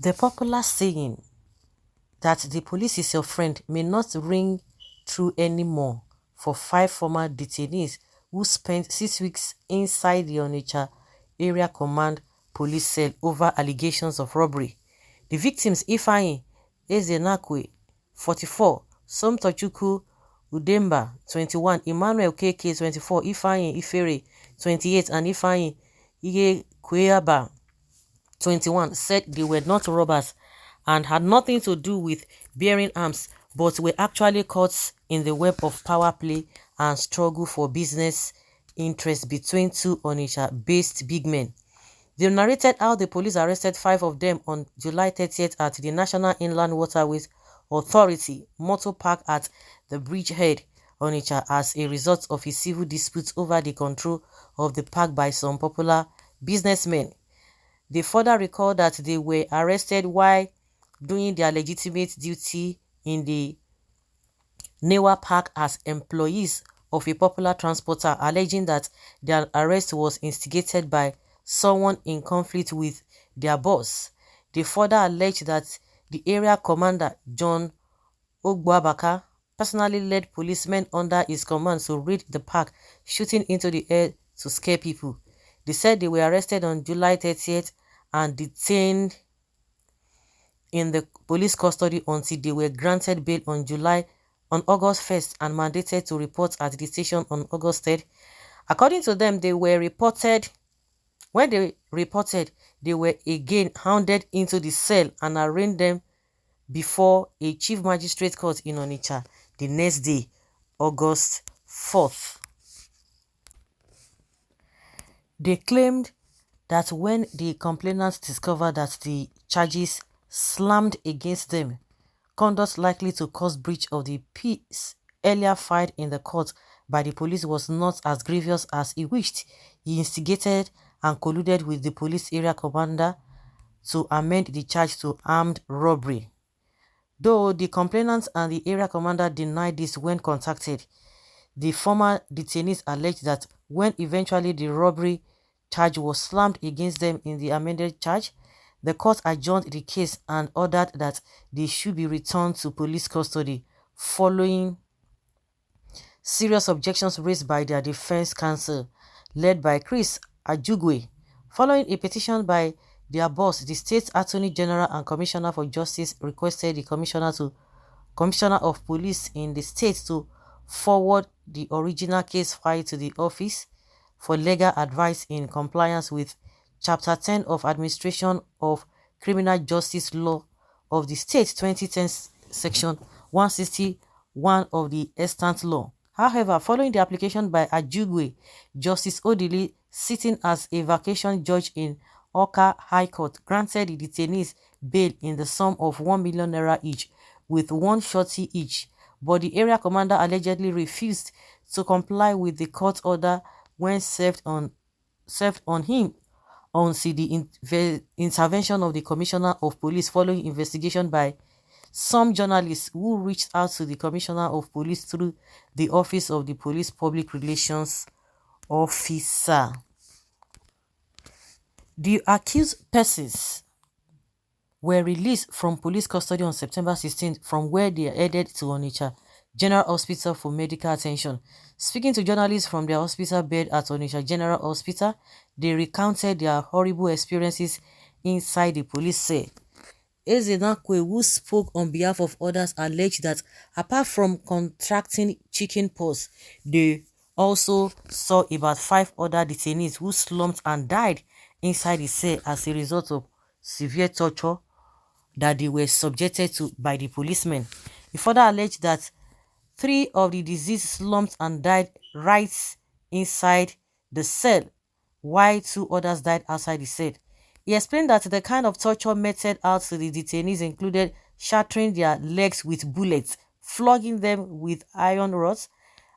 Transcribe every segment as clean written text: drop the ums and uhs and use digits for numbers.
The popular saying that the police is your friend may not ring true anymore for 5 former detainees who spent 6 weeks inside the Onitsha Area Command police cell over allegations of robbery. The victims Ifeanyi Ezenakwe, 44, Somtochukwu Udemba, 21, Emmanuel Keke, 24, Ifeanyi Ifere, 28, and Ifeanyi Igekweaba, 21, said they were not robbers and had nothing to do with bearing arms, but were actually caught in the web of power play and struggle for business interests between two Onitsha-based big men. They narrated how the police arrested 5 of them on July 30th at the National Inland Waterways Authority Motor Park at the Bridgehead, Onitsha, as a result of a civil dispute over the control of the park by some popular businessmen. They further recalled that they were arrested while doing their legitimate duty in the Newa Park as employees of a popular transporter, alleging that their arrest was instigated by someone in conflict with their boss. They further alleged that the area commander, John Ogbuabaka, personally led policemen under his command to raid the park, shooting into the air to scare people. They said they were arrested on July 30th and detained in the police custody until they were granted bail on August 1st and mandated to report at the station on August 3rd. According to them, when they reported, they were again hounded into the cell and arraigned them before a chief magistrate court in Onitsha the next day, August 4th. They claimed that when the complainants discovered that the charges slammed against them, conduct likely to cause breach of the peace earlier filed in the court by the police was not as grievous as he wished, he instigated and colluded with the police area commander to amend the charge to armed robbery. Though the complainants and the area commander denied this when contacted, the former detainees alleged that when eventually the robbery charge was slammed against them in the amended charge, the court adjourned the case and ordered that they should be returned to police custody following serious objections raised by their defense counsel, led by Chris Ajugwe. Following a petition by their boss, the state attorney general and commissioner for justice requested the commissioner of police in the state to forward the original case file to the office for legal advice in compliance with Chapter 10 of Administration of Criminal Justice Law of the State 2010 Section 161 of the extant law. However, following the application by Ajugwe, Justice Odili, sitting as a vacation judge in Awka High Court, granted the detainees bail in the sum of 1 million naira each, with 1 shorty each, but the area commander allegedly refused to comply with the court order when served on him until the intervention of the Commissioner of Police following investigation by some journalists who reached out to the Commissioner of Police through the Office of the Police Public Relations Officer. The accused persons were released from police custody on September 16th from where they are headed to Onitsha General Hospital for medical attention. Speaking to journalists from their hospital bed at Onitsha General Hospital, they recounted their horrible experiences inside the police cell. Ezenakwe, who spoke on behalf of others, alleged that apart from contracting chickenpox, they also saw about 5 other detainees who slumped and died inside the cell as a result of severe torture that they were subjected to by the policemen. He further alleged that 3 of the deceased slumped and died right inside the cell, while 2 others died outside the cell. He explained that the kind of torture meted out to the detainees included shattering their legs with bullets, flogging them with iron rods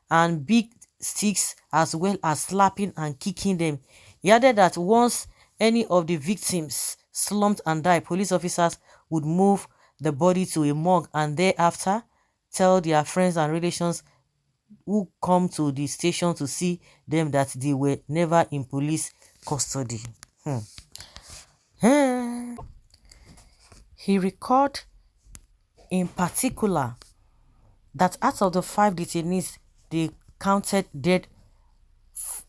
and big sticks, as well as slapping and kicking them. He added that once any of the victims slumped and died, police officers would move the body to a morgue and thereafter tell their friends and relations who come to the station to see them that they were never in police custody. He recalled in particular that out of the 5 detainees they counted dead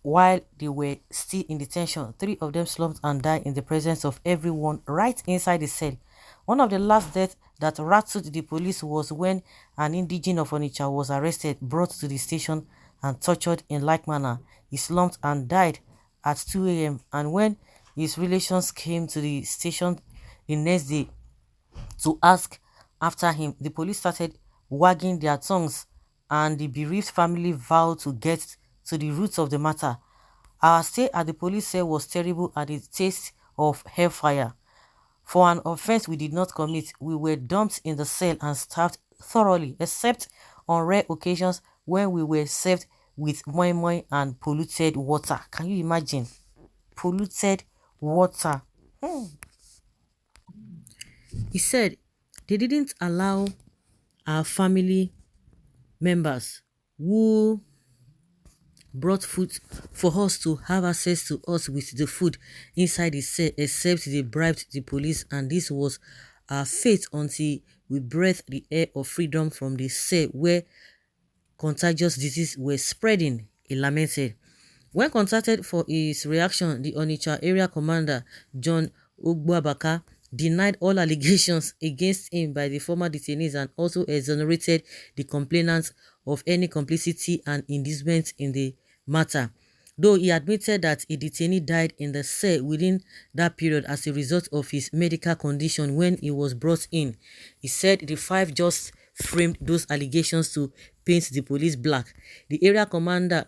while they were still in detention, 3 of them slumped and died in the presence of everyone right inside the cell. One of the last deaths that rattled the police was when an indigene of Onitsha was arrested, brought to the station and tortured in like manner. He slumped and died at 2 a.m. and when his relations came to the station the next day to ask after him, the police started wagging their tongues and the bereaved family vowed to get to the roots of the matter. Our stay at the police cell was terrible and the taste of hellfire. For an offense we did not commit, we were dumped in the cell and starved thoroughly, except on rare occasions when we were served with moi moi and polluted water. Can you imagine? Polluted water. He said they didn't allow our family members who brought food for us to have access to us with the food inside the cell except they bribed the police, and this was our fate until we breathed the air of freedom from the cell where contagious disease were spreading, he lamented. When contacted for his reaction, the Onitsha area commander, John Ogbuabaka, denied all allegations against him by the former detainees and also exonerated the complainants of any complicity and inducement in the matter, though he admitted that a detainee died in the cell within that period as a result of his medical condition when he was brought in. He said the 5 just framed those allegations to paint the police black. The area commander,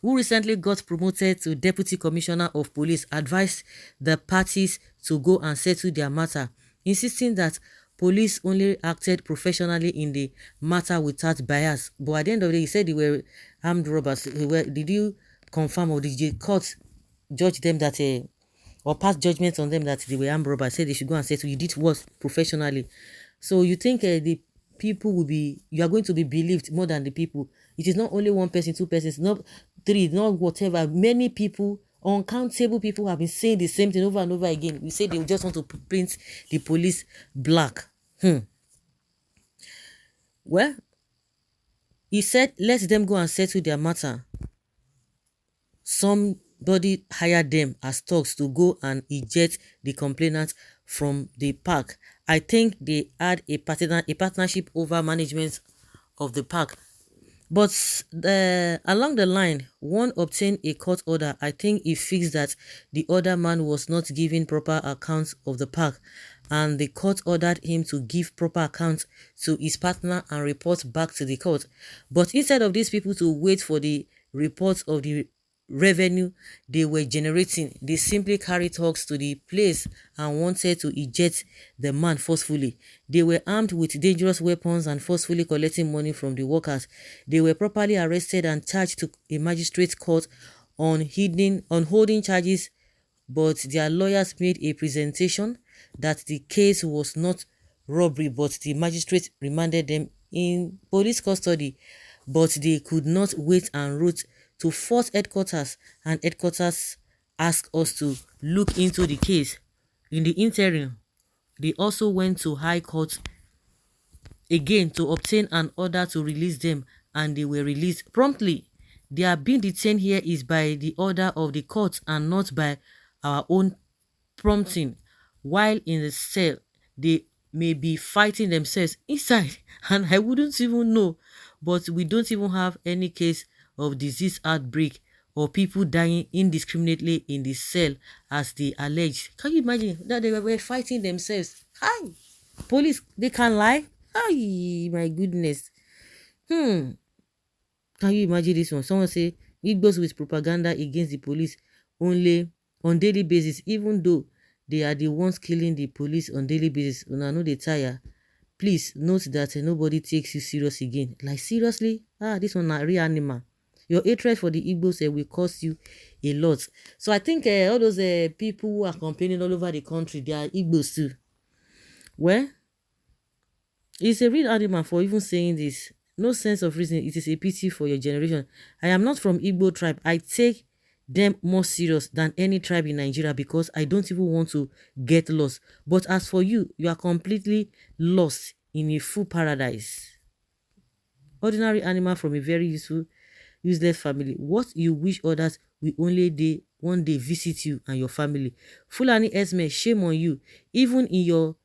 who recently got promoted to Deputy Commissioner of Police, advised the parties to go and settle their matter, insisting that police only acted professionally in the matter without bias. But at the end of the day, he said they were armed robbers. Did you confirm or did the court judge them that or pass judgment on them that they were armed robbers? Said they should go and settle. You did what professionally. So you think the people will be, you are going to be believed more than the people. It is not only 1 person, 2 persons, not 3, not whatever. Many people, uncountable people have been saying the same thing over and over again. We say they just want to paint the police black. Well, he said, let them go and settle their matter. Somebody hired them as thugs to go and eject the complainant from the park. I think they had a partnership over management of the park. But along the line, one obtained a court order. I think he fixed that the other man was not giving proper accounts of the park, and the court ordered him to give proper accounts to his partner and report back to the court. But instead of these people to wait for the reports of the revenue they were generating, they simply carried thugs to the place and wanted to eject the man forcefully. They were armed with dangerous weapons and forcefully collecting money from the workers. They were properly arrested and charged to a magistrate court on holding charges, but their lawyers made a presentation that the case was not robbery, but the magistrate remanded them in police custody. But they could not wait and wrote to force headquarters, and headquarters asked us to look into the case. In the interim, they also went to High Court again to obtain an order to release them, and they were released promptly. Their being detained here is by the order of the court and not by our own prompting. While in the cell, they may be fighting themselves inside, and I wouldn't even know. But we don't even have any case of disease outbreak or people dying indiscriminately in the cell as they alleged. Can you imagine that they were fighting themselves? Hi, police, they can lie. Hi, my goodness. Can you imagine this one? Someone say Igbos with propaganda against the police only on daily basis, even though they are the ones killing the police on daily basis. Una no dey tire. Please note that nobody takes you serious again. Like seriously? This one na real animal. Your hatred for the Igbos will cost you a lot. So I think all those people who are complaining all over the country, they are Igbos too. Well, it's a real animal for even saying this. No sense of reason. It is a pity for your generation. I am not from Igbo tribe. I take them more serious than any tribe in Nigeria because I don't even want to get lost. But as for you, you are completely lost in a full paradise. Ordinary animal from a very useless family. What you wish others will only one day visit you and your family. Fulani Esme, shame on you. Even in your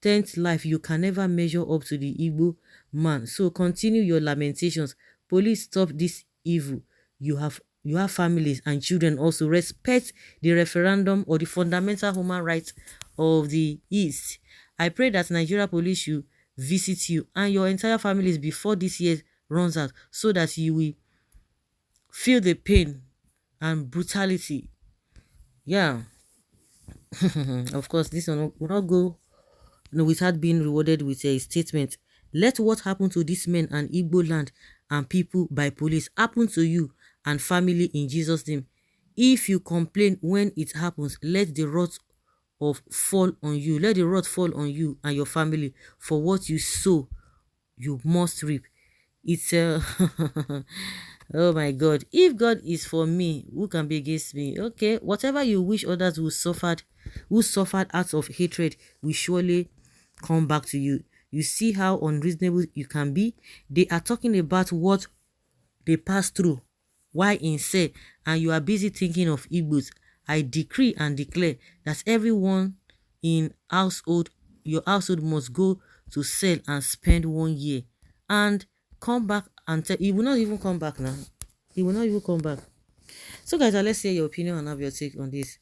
10th life, you can never measure up to the Igbo man. So continue your lamentations. Police, stop this evil. You have families and children also. Respect the referendum or the fundamental human rights of the East. I pray that Nigeria police should visit you and your entire families before this year runs out so that you will feel the pain and brutality. Yeah, of course, this will not go without being rewarded with a statement. Let what happened to these men and Igbo land and people by police happen to you and family in Jesus' name. If you complain when it happens, let the wrath of fall on you. Let the wrath fall on you and your family. For what you sow, you must reap. It's a oh my God. If God is for me, who can be against me? Okay, whatever you wish others who suffered out of hatred will surely come back to you. You see how unreasonable you can be? They are talking about what they passed through. Why insane? And you are busy thinking of Igbos. I decree and declare that everyone in your household must go to sell and spend 1 year and come back and tell. He will not even come back now. He will not even come back. So guys, let's hear your opinion and have your take on this.